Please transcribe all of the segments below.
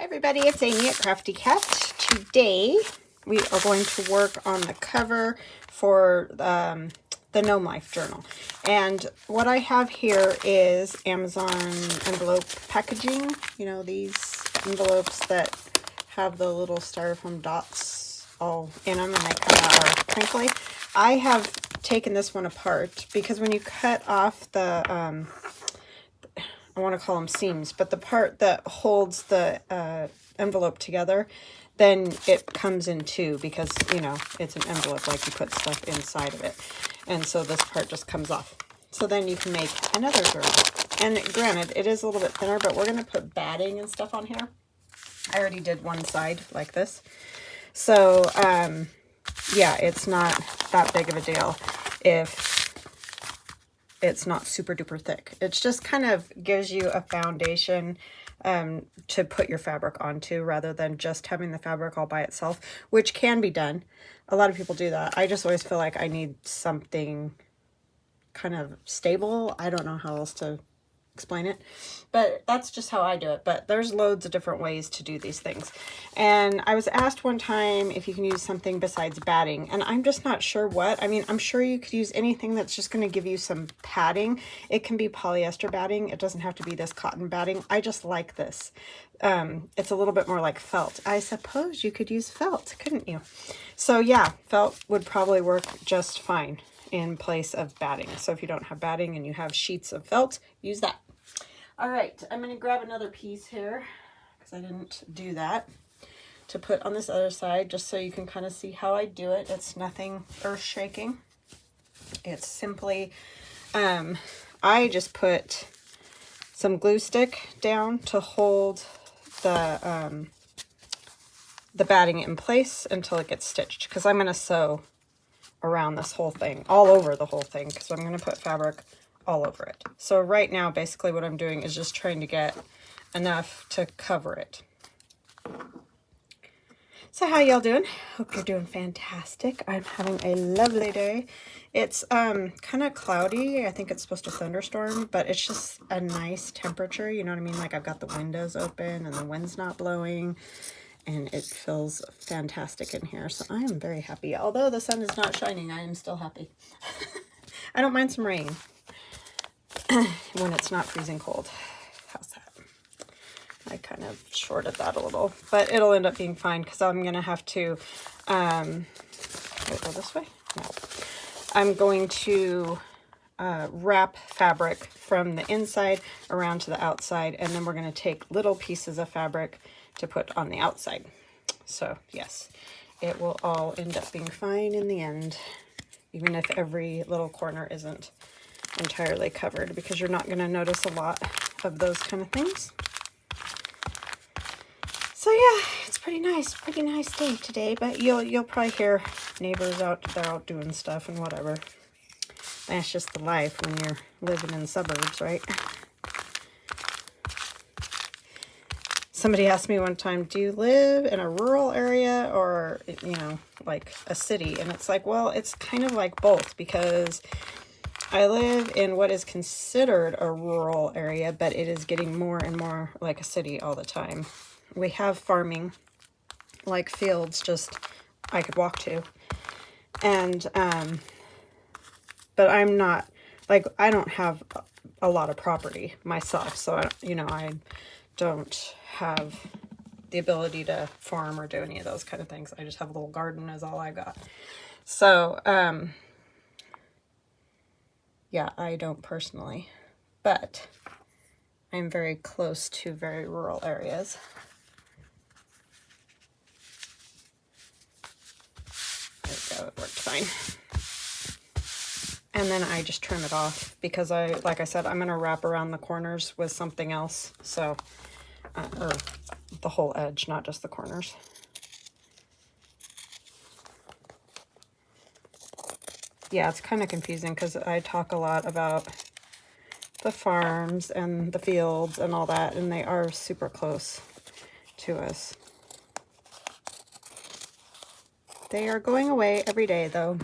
Hi everybody, it's Amy at Crafty Cat. Today we are going to work on the cover for the Gnome Life journal. And what I have here is Amazon envelope packaging. You know, these envelopes that have the little styrofoam dots all in them and they kind of are crinkly. I have taken this one apart because when you cut off the I want to call them seams, but the part that holds the envelope together, then it comes in two because, you know, it's an envelope, like you put stuff inside of it. And so this part just comes off. So then you can make another journal. And granted, it is a little bit thinner, but we're going to put batting and stuff on here. I already did one side like this. So, yeah, it's not that big of a deal if it's not super duper thick. It's just kind of gives you a foundation to put your fabric onto rather than just having the fabric all by itself, which can be done. A lot of people do that. I just always feel like I need something kind of stable. I don't know how else to explain it, but that's just how I do it. But there's loads of different ways to do these things. And I was asked one time if you can use something besides batting, and I'm just not sure what. I mean, I'm sure you could use anything that's just going to give you some padding. It can be polyester batting. It doesn't have to be this cotton batting. I just like this. It's a little bit more like felt. I suppose you could use felt, couldn't you? So yeah, felt would probably work just fine in place of batting. So if you don't have batting and you have sheets of felt, use that. All right, I'm going to grab another piece here because I didn't do that to put on this other side just so you can kind of see how I do it. It's nothing earth-shaking. It's simply, I just put some glue stick down to hold the batting in place until it gets stitched because I'm going to sew around this whole thing, all over the whole thing, because I'm going to put fabric all over it. So right now, basically what I'm doing is just trying to get enough to cover it. So how y'all doing? Hope you're doing fantastic. I'm having a lovely day. It's kind of cloudy. I think it's supposed to thunderstorm, but it's just a nice temperature. You know what I mean? Like I've got the windows open and the wind's not blowing. And it feels fantastic in here. So I am very happy. Although the sun is not shining, I am still happy. I don't mind some rain when it's not freezing cold. How's that? I kind of shorted that a little, but it'll end up being fine because I'm going to have to, go this way? No. I'm going to wrap fabric from the inside around to the outside, and then we're going to take little pieces of fabric to put on the outside. So yes, it will all end up being fine in the end, even if every little corner isn't entirely covered, because you're not going to notice a lot of those kind of things. So yeah, it's pretty nice day today, but you'll probably hear neighbors out there out doing stuff and whatever. That's just the life when you're living in the suburbs, right? Somebody asked me one time, do you live in a rural area or, you know, like a city? And it's like, well, it's kind of like both, because I live in what is considered a rural area, but it is getting more and more like a city all the time. We have farming, like fields just I could walk to. And, but I'm not, like, I don't have a lot of property myself. So, I don't have the ability to farm or do any of those kind of things. I just have a little garden is all I got. So, yeah, I don't personally, but I'm very close to very rural areas. There we go, it worked fine. And then I just trim it off because like I said, I'm going to wrap around the corners with something else. So, or the whole edge, not just the corners. Yeah, it's kind of confusing because I talk a lot about the farms and the fields and all that, and they are super close to us. They are going away every day, though,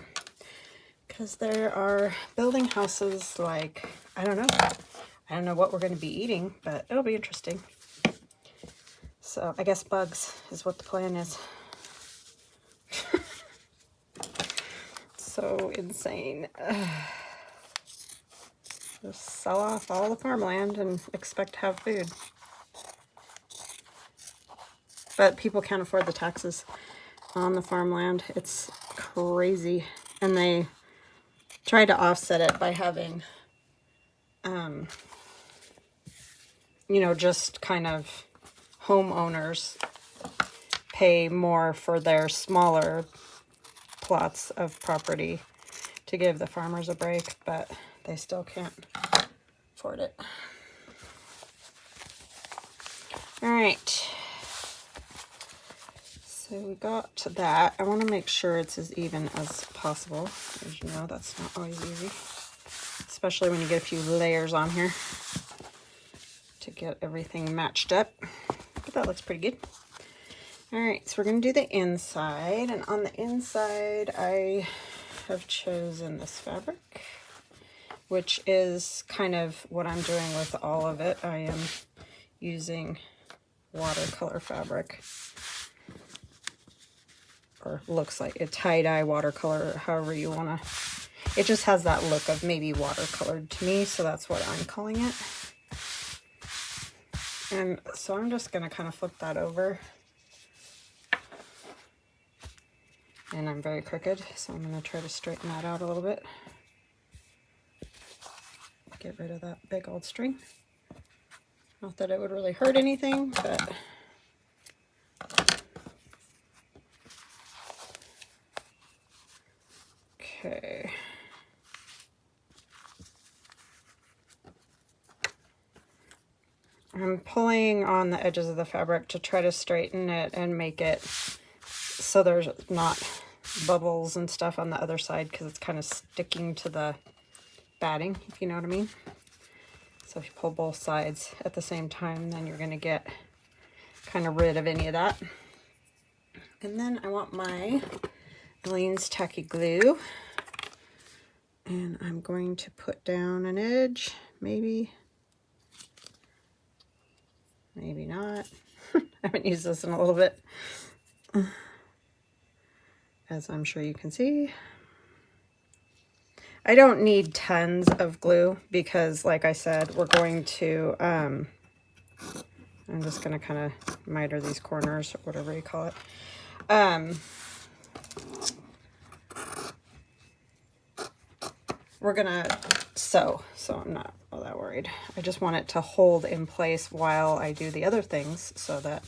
because there are building houses like, I don't know what we're going to be eating, but it'll be interesting. So I guess bugs is what the plan is. So insane. Just sell off all the farmland and expect to have food. But people can't afford the taxes on the farmland. It's crazy. And they try to offset it by having, you know, just kind of homeowners pay more for their smaller plots of property to give the farmers a break, but they still can't afford it. All right. So we got to that. I want to make sure it's as even as possible. As you know, that's not always easy, especially when you get a few layers on here to get everything matched up. But that looks pretty good. All right, so we're going to do the inside, and on the inside I have chosen this fabric, which is kind of what I'm doing with all of it. I am using watercolor fabric, or looks like a tie-dye watercolor, however you want to. It just has that look of maybe watercolored to me, so that's what I'm calling it. And so I'm just going to kind of flip that over. And I'm very crooked, so I'm going to try to straighten that out a little bit. Get rid of that big old string. Not that it would really hurt anything, but okay. I'm pulling on the edges of the fabric to try to straighten it and make it so there's not bubbles and stuff on the other side, because it's kind of sticking to the batting, if you know what I mean. So if you pull both sides at the same time, then you're going to get kind of rid of any of that. And then I want my Elaine's Tacky Glue, and I'm going to put down an edge, maybe not. I haven't used this in a little bit, as I'm sure you can see. I don't need tons of glue because, like I said, we're going to, I'm just going to kind of miter these corners, or whatever you call it. We're going to sew, so I'm not all that worried. I just want it to hold in place while I do the other things so that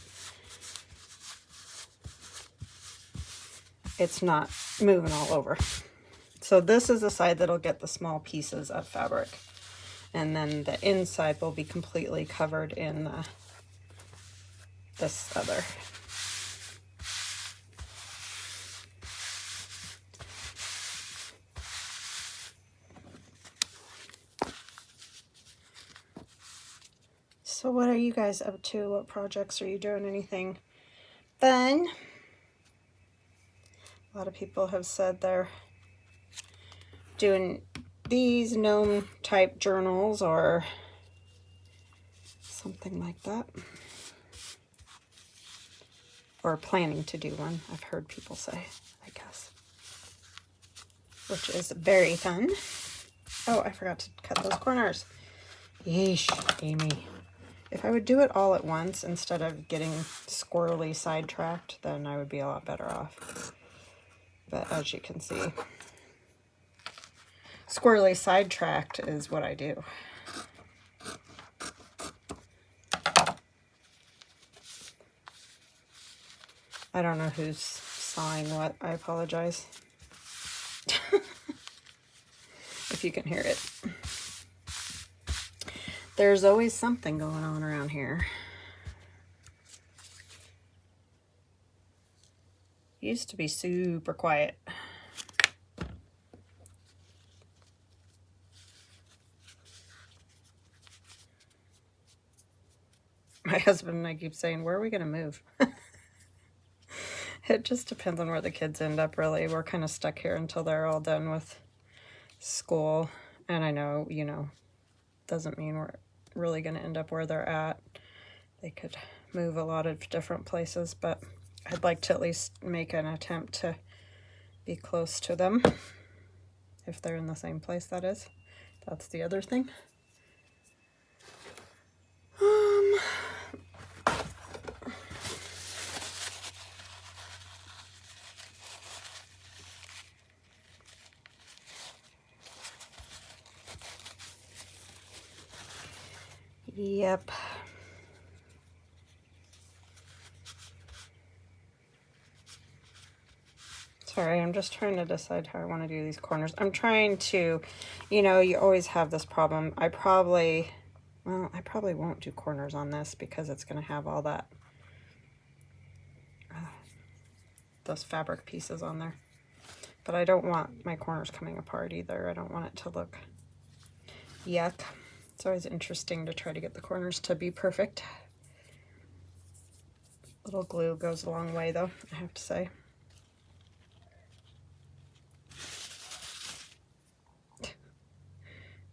it's not moving all over. So this is the side that'll get the small pieces of fabric, and then the inside will be completely covered in this other. So what are you guys up to? What projects are you doing? Anything fun? A lot of people have said they're doing these gnome type journals or something like that, or planning to do one. I've heard people say, I guess, which is very fun. Oh, I forgot to cut those corners. Yeesh, Amy. If I would do it all at once instead of getting squirrely sidetracked, then I would be a lot better off. But as you can see, squirrely sidetracked is what I do. I don't know who's sawing what. I apologize if you can hear it. There's always something going on around here. Used to be super quiet. My husband and I keep saying, where are we going to move? It just depends on where the kids end up, really. We're kind of stuck here until they're all done with school. And I know, you know, doesn't mean we're really going to end up where they're at. They could move a lot of different places, but I'd like to at least make an attempt to be close to them. If they're in the same place, that is. That's the other thing. Yep. Sorry, I'm just trying to decide how I want to do these corners. I'm trying to, you know, you always have this problem. I probably won't do corners on this because it's going to have all that, those fabric pieces on there. But I don't want my corners coming apart either. I don't want it to look yuck. It's always interesting to try to get the corners to be perfect. Little glue goes a long way though, I have to say.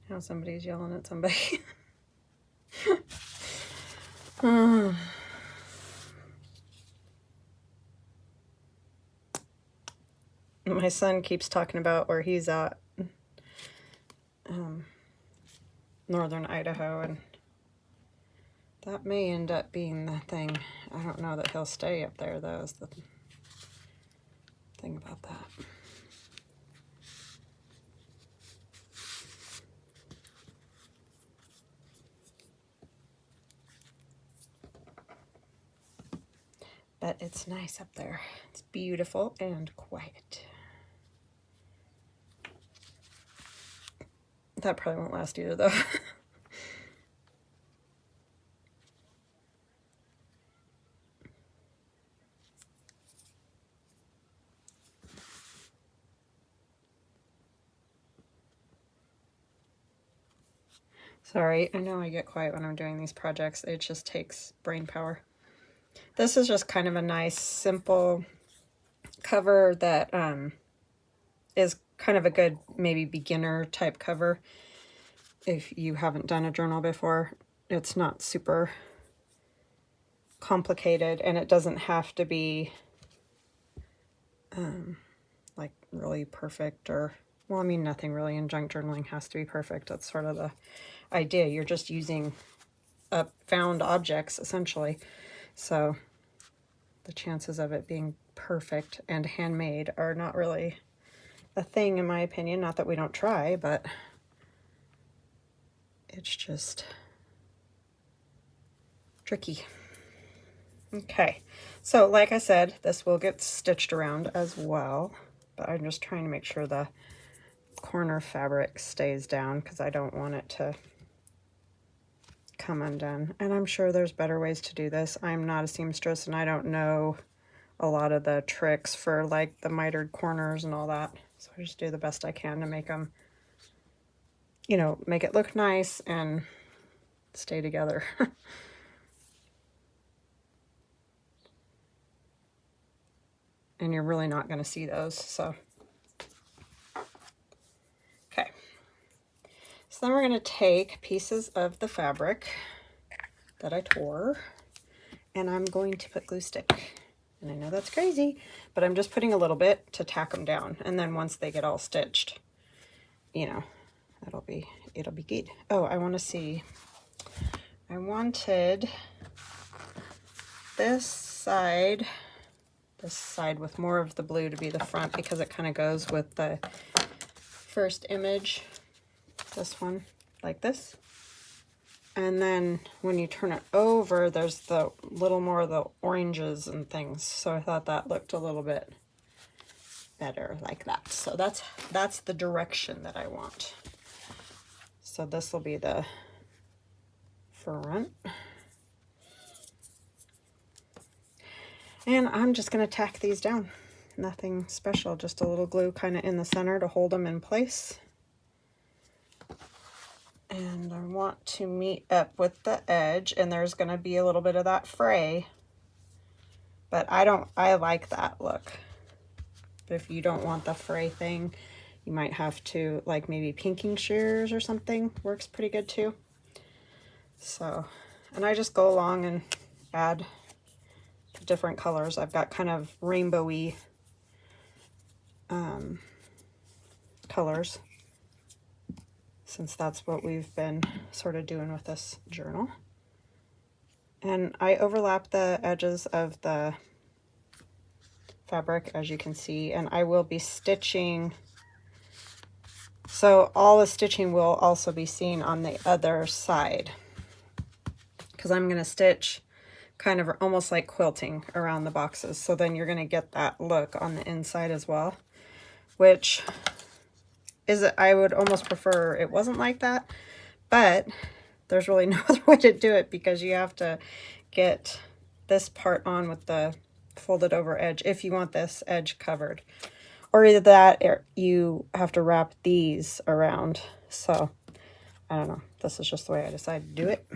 Now somebody's yelling at somebody. My son keeps talking about where he's at, northern Idaho, and that may end up being the thing. I don't know that he'll stay up there, though, is the thing about that. But it's nice up there. It's beautiful and quiet. That probably won't last either, though. Sorry, I know I get quiet when I'm doing these projects. It just takes brain power. This is just kind of a nice, simple cover that is kind of a good, maybe beginner type cover. If you haven't done a journal before, it's not super complicated, and it doesn't have to be like really perfect, or, well, I mean, nothing really in junk journaling has to be perfect. That's sort of the idea. You're just using found objects, essentially. So the chances of it being perfect and handmade are not really a thing, in my opinion. Not that we don't try, but it's just tricky. Okay, so like I said, this will get stitched around as well, but I'm just trying to make sure the corner fabric stays down because I don't want it to come undone. And I'm sure there's better ways to do this. I'm not a seamstress, and I don't know a lot of the tricks for like the mitered corners and all that. So I just do the best I can to make them, you know, make it look nice and stay together. And you're really not going to see those, so. Okay. So then we're going to take pieces of the fabric that I tore, and I'm going to put glue stick. And I know that's crazy, but I'm just putting a little bit to tack them down. And then once they get all stitched, you know, it'll be good. Oh, I want to see. I wanted this side with more of the blue to be the front, because it kind of goes with the first image. This one, like this. And then when you turn it over, there's the little more of the oranges and things. So I thought that looked a little bit better like that. So that's the direction that I want. So this will be the front. And I'm just going to tack these down. Nothing special, just a little glue kind of in the center to hold them in place. And I want to meet up with the edge, and there's going to be a little bit of that fray. But I like that look. But if you don't want the fray thing, you might have to, like, maybe pinking shears or something works pretty good too. So, and I just go along and add different colors. I've got kind of rainbowy colors, since that's what we've been sort of doing with this journal. And I overlap the edges of the fabric, as you can see, and I will be stitching, so all the stitching will also be seen on the other side, because I'm going to stitch kind of almost like quilting around the boxes, so then you're going to get that look on the inside as well, which is, I would almost prefer it wasn't like that, but there's really no other way to do it, because you have to get this part on with the folded over edge if you want this edge covered, or either that or you have to wrap these around. So I don't know, this is just the way I decided to do it.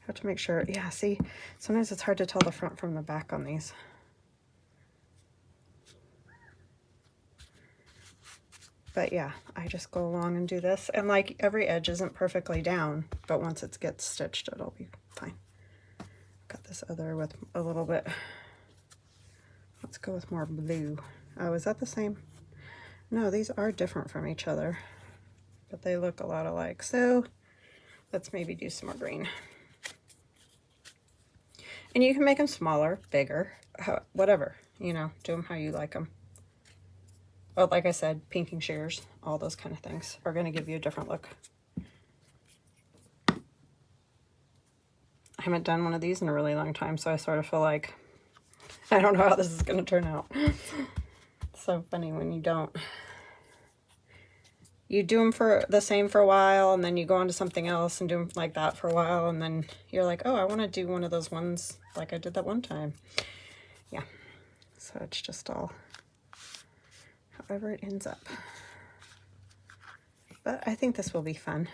Have to make sure, yeah, see, sometimes it's hard to tell the front from the back on these. But yeah, I just go along and do this, and like every edge isn't perfectly down, but once it gets stitched it'll be fine. Got this other with a little bit, let's go with more blue. Oh, is that the same? No, these are different from each other, but they look a lot alike. So let's maybe do some more green. And you can make them smaller, bigger, whatever, you know, do them how you like them. Oh, like I said, pinking shears, all those kind of things are going to give you a different look. I haven't done one of these in a really long time, so I sort of feel like I don't know how this is going to turn out. It's so funny when you don't. You do them for the same for a while, and then you go on to something else and do them like that for a while, and then you're like, oh, I want to do one of those ones like I did that one time. Yeah, so it's just all however it ends up. But I think this will be fun.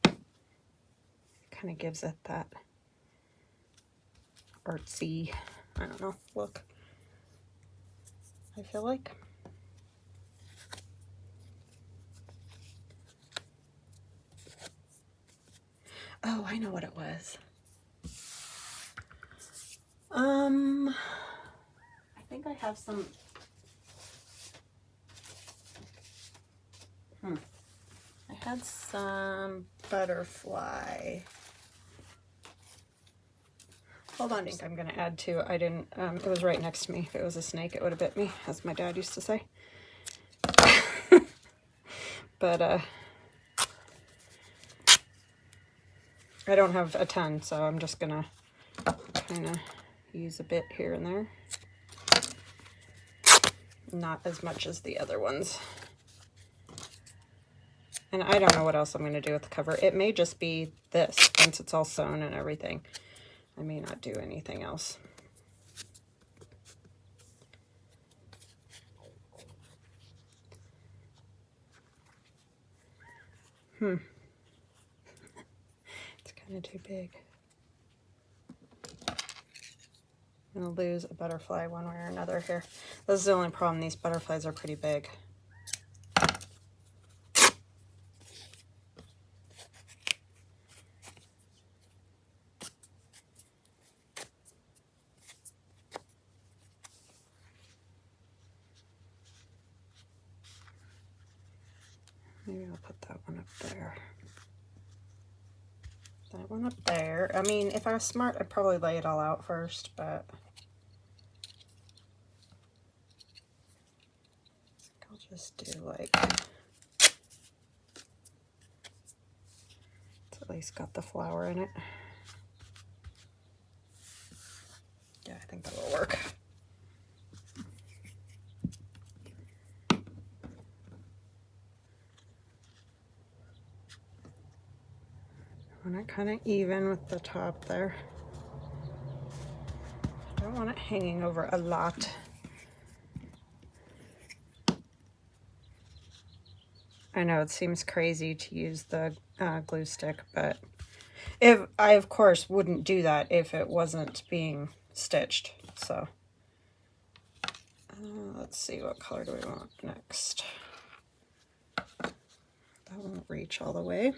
Kind of gives it that artsy, I don't know, look, I feel like. Oh, I know what it was. I think I have some, I had some butterfly. Hold on, I think I'm going to add to, I didn't, it was right next to me. If it was a snake, it would have bit me, as my dad used to say. But, I don't have a ton, so I'm just going to kind of use a bit here and there. Not as much as the other ones. And I don't know what else I'm going to do with the cover. It may just be this, once it's all sewn and everything. I may not do anything else. It's kind of too big. I'm going to lose a butterfly one way or another here. This is the only problem. These butterflies are pretty big. Maybe I'll put that one up there. That one up there. I mean, if I was smart, I'd probably lay it all out first, but I'll just do like, it's at least got the flower in it. Yeah, I think that will work. I want it kind of even with the top there. I don't want it hanging over a lot. I know it seems crazy to use the glue stick, but if I, of course, wouldn't do that if it wasn't being stitched. So let's see, what color do we want next? That won't reach all the way.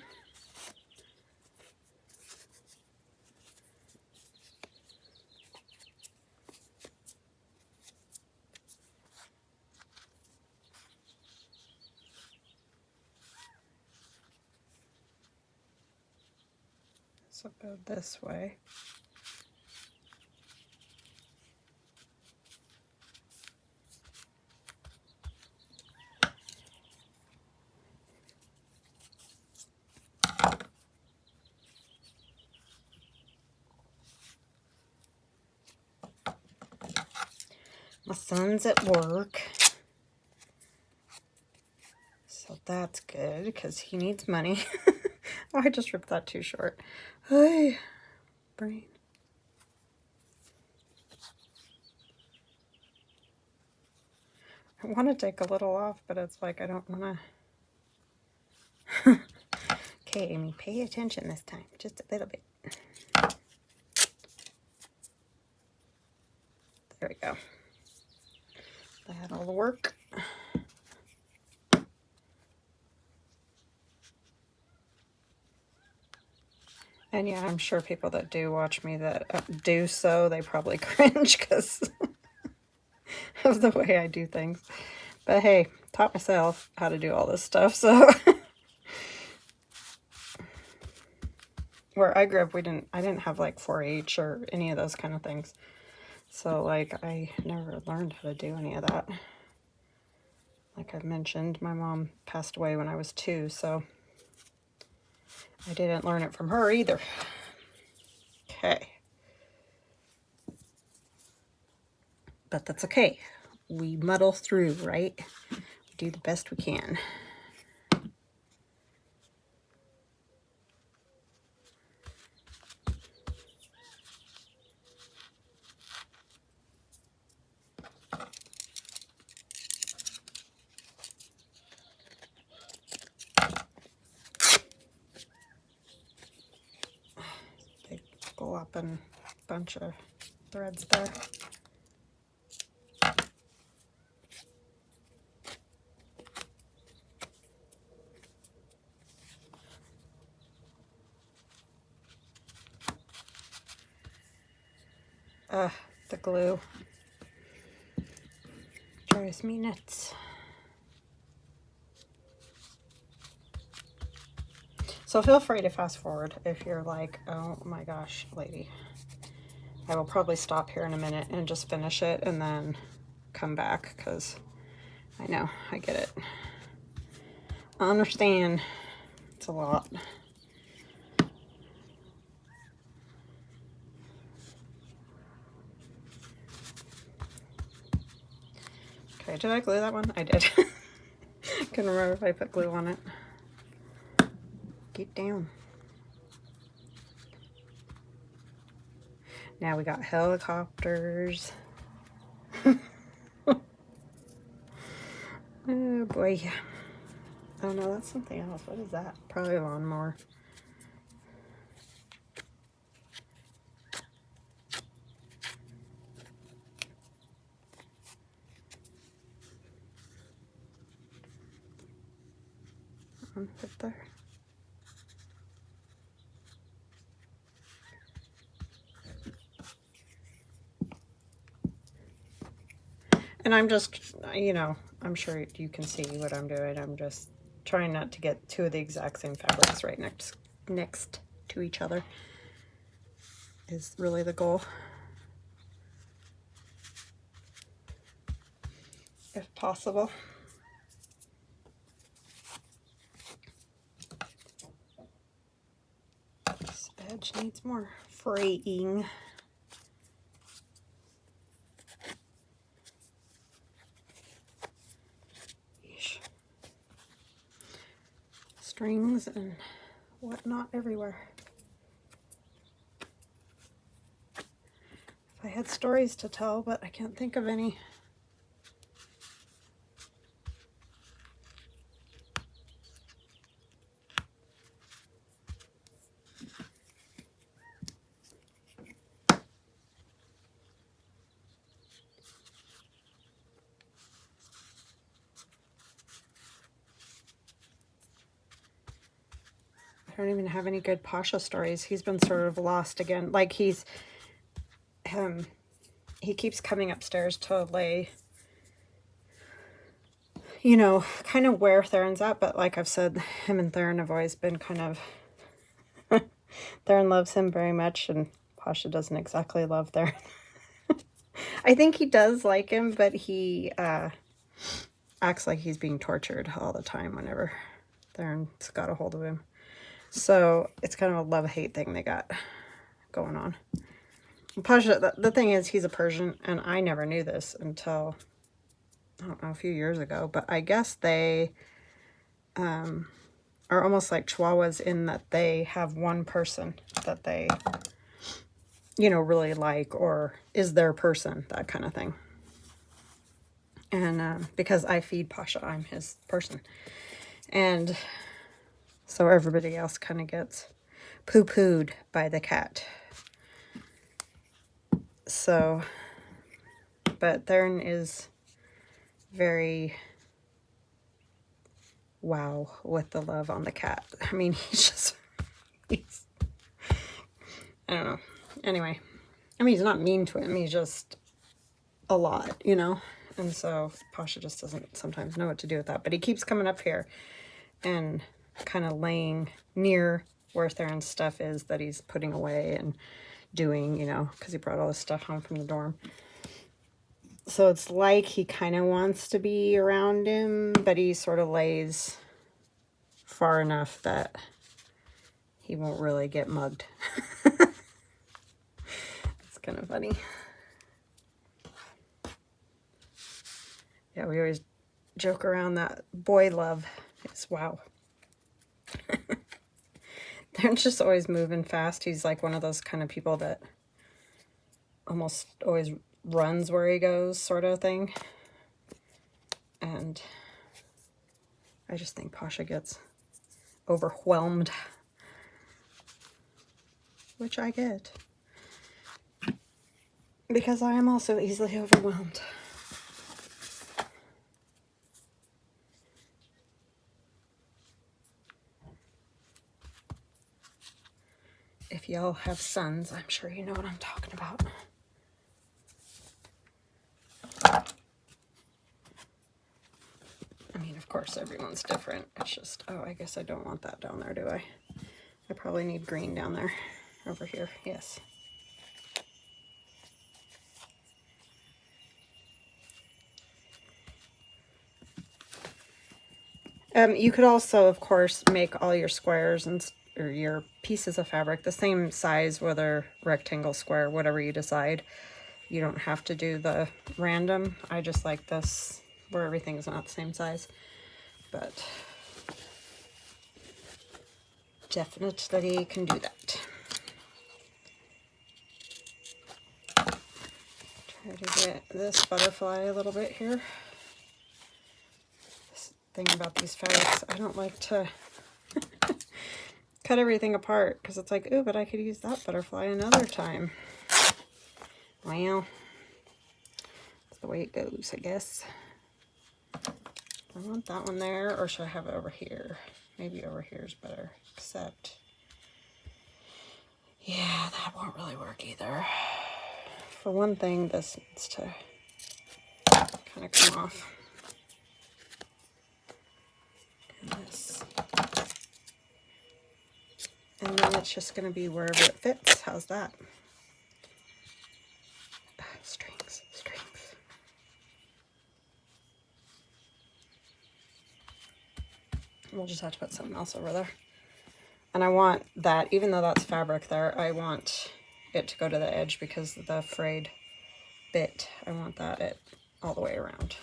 So go this way. My son's at work, so that's good because he needs money. Oh, I just ripped that too short. Hey, brain. I want to take a little off, but it's like I don't want to. Okay, Amy, pay attention this time, just a little bit. There we go. That'll work. And yeah, I'm sure people that do watch me that do so, they probably cringe because of the way I do things. But hey, taught myself how to do all this stuff, so. Where I grew up, I didn't have like 4-H or any of those kind of things. So like I never learned how to do any of that. Like I've mentioned, my mom passed away when I was 2, so I didn't learn it from her either. Okay. But that's okay. We muddle through, right? We do the best we can. Big glopping bunch of threads there. The glue drives me nuts. So feel free to fast forward if you're like, oh my gosh, lady. I will probably stop here in a minute and just finish it and then come back because I know, I get it. I understand. It's a lot. Okay, did I glue that one? I did. Couldn't remember if I put glue on it. Get down. Now we got helicopters. Oh boy. Oh no, that's something else. What is that? Probably a lawnmower. Put there. And I'm just, you know, I'm sure you can see what I'm doing. I'm just trying not to get 2 of the exact same fabrics right next to each other is really the goal. If possible. This edge needs more fraying. Strings and whatnot everywhere. If I had stories to tell, but I can't think of any. I don't even have any good Pasha stories. He's been sort of lost again. Like he keeps coming upstairs to lay, you know, kind of where Theron's at. But like I've said, him and Theron have always been kind of Theron loves him very much, and Pasha doesn't exactly love Theron. I think he does like him, but he acts like he's being tortured all the time whenever Theron's got a hold of him. So it's kind of a love-hate thing they got going on. Pasha, the thing is, he's a Persian, and I never knew this until, I don't know, a few years ago, but I guess they are almost like Chihuahuas in that they have one person that they, you know, really like, or is their person, that kind of thing. And because I feed Pasha, I'm his person. And so everybody else kind of gets poo-pooed by the cat. So, but Theron is very wow with the love on the cat. I mean, he's, I don't know. Anyway, I mean, he's not mean to him. He's just a lot, you know? And so Pasha just doesn't sometimes know what to do with that. But he keeps coming up here and kind of laying near where Theron's stuff is that he's putting away and doing, you know, because he brought all this stuff home from the dorm. So it's like he kind of wants to be around him, but he sort of lays far enough that he won't really get mugged. It's kind of funny. Yeah, we always joke around that boy love is wow. They're just always moving fast. He's like one of those kind of people that almost always runs where he goes, sort of thing. And I just think Pasha gets overwhelmed, which I get, because I am also easily overwhelmed. If y'all have sons, I'm sure you know what I'm talking about. I mean, of course, everyone's different. It's just, oh, I guess I don't want that down there, do I? I probably need green down there. Over here, yes. You could also, of course, make all your squares or your pieces of fabric the same size, whether rectangle, square, whatever you decide. You don't have to do the random. I just like this where everything's not the same size. But definitely can do that. Try to get this butterfly a little bit here. This thing about these fabrics, I don't like to cut everything apart because it's like, ooh, but I could use that butterfly another time. Well, that's the way it goes, I guess. I want that one there, or should I have it over here? Maybe over here is better, except, yeah, that won't really work either. For one thing, this needs to kind of come off. And this. And then it's just going to be wherever it fits. How's that? Strings, strings. We'll just have to put something else over there. And I want that, even though that's fabric there, I want it to go to the edge because of the frayed bit. I want that all the way around.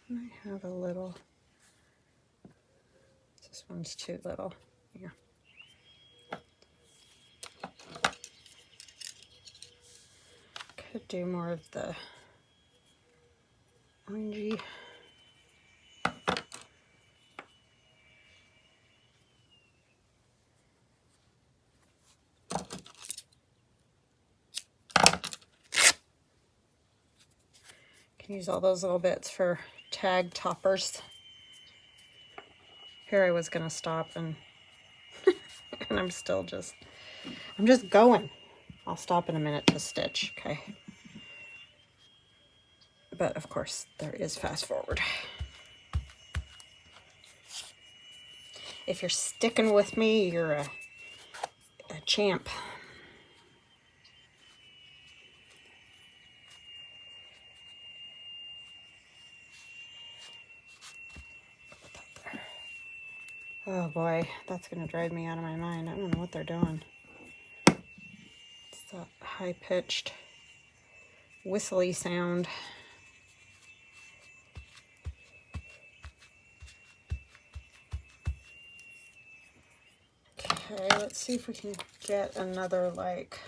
I have a little, this one's too little. Yeah. Could do more of the orangey. Can use all those little bits for tag toppers. Here I was gonna stop and and I'm just going. I'll stop in a minute to stitch, okay? But of course there is fast forward. If you're sticking with me, you're a champ. Oh boy, that's going to drive me out of my mind. I don't know what they're doing. It's that high-pitched, whistly sound. Okay, let's see if we can get another, like,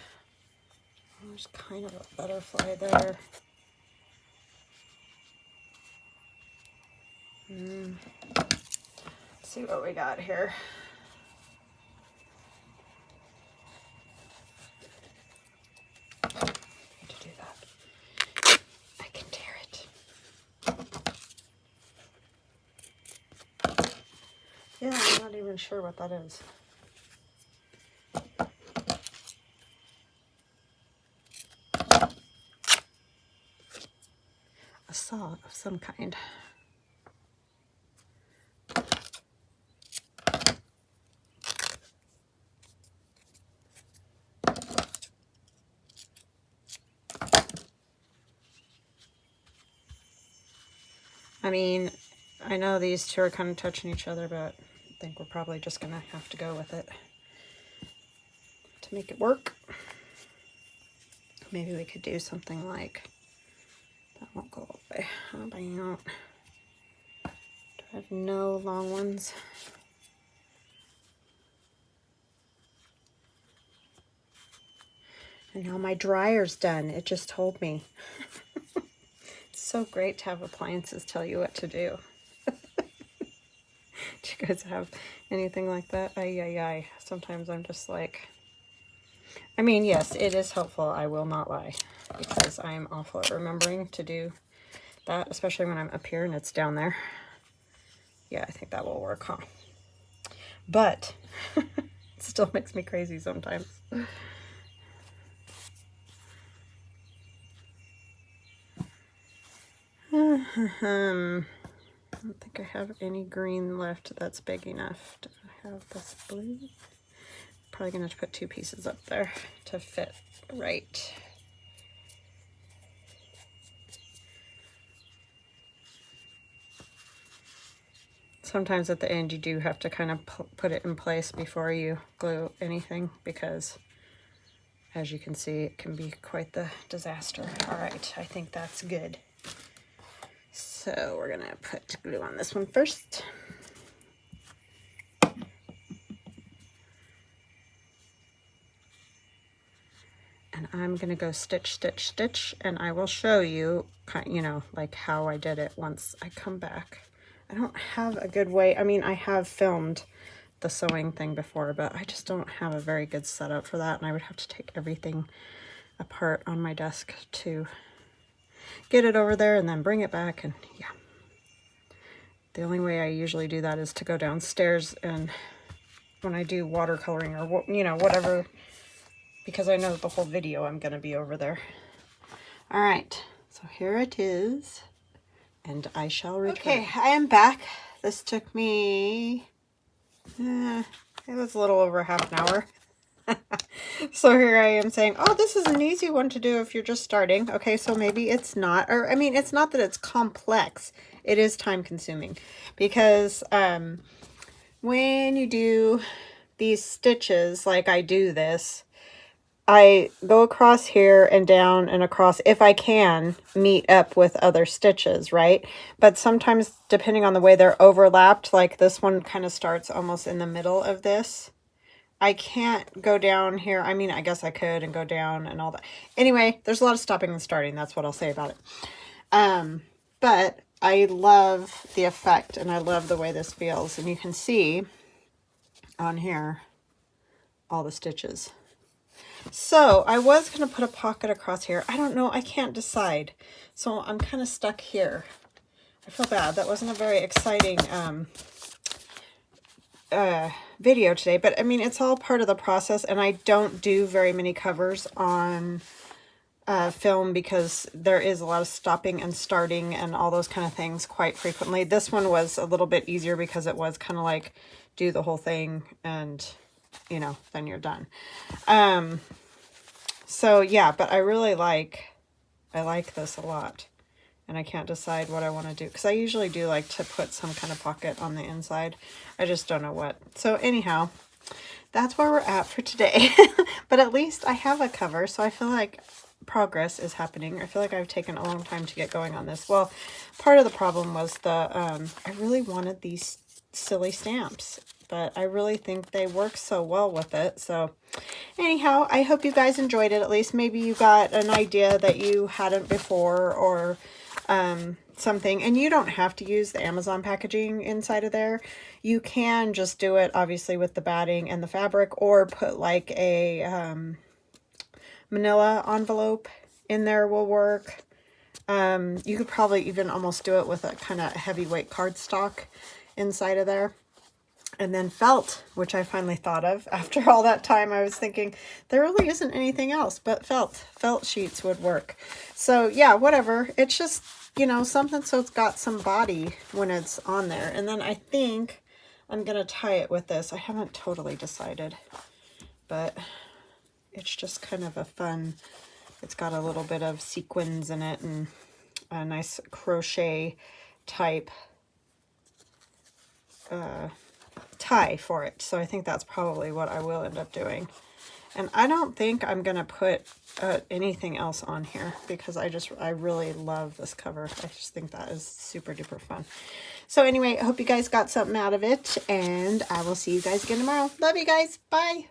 there's kind of a butterfly there. Let's see what we got here. Need to do that. I can tear it. Yeah, I'm not even sure what that is. A saw of some kind. I mean, I know these two are kind of touching each other, but I think we're probably just going to have to go with it to make it work. Maybe we could do something like, that won't go away. How about you? Do I have no long ones? And now my dryer's done. It just told me. It's so great to have appliances tell you what to do. Do you guys have anything like that? Ay. Sometimes I'm just like, I mean, yes, it is helpful. I will not lie, because I am awful at remembering to do that, especially when I'm up here and it's down there. Yeah, I think that will work, huh? But it still makes me crazy sometimes. I don't think I have any green left that's big enough. Do I have this blue? Probably gonna have to put two pieces up there to fit right. Sometimes at the end you do have to kind of put it in place before you glue anything, because as you can see, it can be quite the disaster. All right, I think that's good. So we're gonna put glue on this one first. And I'm gonna go stitch, stitch, stitch, and I will show you, you know, like how I did it once I come back. I don't have a good way. I mean, I have filmed the sewing thing before, but I just don't have a very good setup for that, and I would have to take everything apart on my desk to get it over there and then bring it back, and yeah. The only way I usually do that is to go downstairs, and when I do watercoloring or, you know, whatever, because I know the whole video I'm going to be over there. All right, so here it is, and I shall return. Okay, I am back. This took me, it was a little over half an hour. So here I am saying, oh, this is an easy one to do if you're just starting. Okay, so maybe it's not, or I mean, it's not that it's complex. It is time consuming, because when you do these stitches, like I do this, I go across here and down and across, if I can meet up with other stitches, right? But sometimes, depending on the way they're overlapped, like this one kind of starts almost in the middle of this, I can't go down here. I mean, I guess I could and go down and all that. Anyway, there's a lot of stopping and starting. That's what I'll say about it. But I love the effect, and I love the way this feels. And you can see on here all the stitches. So I was going to put a pocket across here. I don't know. I can't decide. So I'm kind of stuck here. I feel bad. That wasn't a very exciting video today, but I mean, it's all part of the process, and I don't do very many covers on film because there is a lot of stopping and starting and all those kind of things quite frequently. This one was a little bit easier because it was kind of like do the whole thing and, you know, then you're done. So yeah, but I like this a lot. And I can't decide what I want to do, because I usually do like to put some kind of pocket on the inside. I just don't know what. So anyhow, that's where we're at for today. But at least I have a cover, so I feel like progress is happening. I feel like I've taken a long time to get going on this. Well, part of the problem was I really wanted these silly stamps, but I really think they work so well with it. So anyhow, I hope you guys enjoyed it. At least maybe you got an idea that you hadn't before, or something. And you don't have to use the Amazon packaging inside of there. You can just do it obviously with the batting and the fabric, or put like a manila envelope in there will work. You could probably even almost do it with a kind of heavyweight cardstock inside of there. And then felt, which I finally thought of after all that time. I was thinking there really isn't anything else but felt sheets would work. So yeah, whatever. It's just, you know, something so it's got some body when it's on there. And then I think I'm going to tie it with this. I haven't totally decided, but it's just kind of a fun, it's got a little bit of sequins in it and a nice crochet type tie for it. So I think that's probably what I will end up doing. And I don't think I'm going to put anything else on here, because I really love this cover. I just think that is super duper fun. So anyway, I hope you guys got something out of it, and I will see you guys again tomorrow. Love you guys. Bye.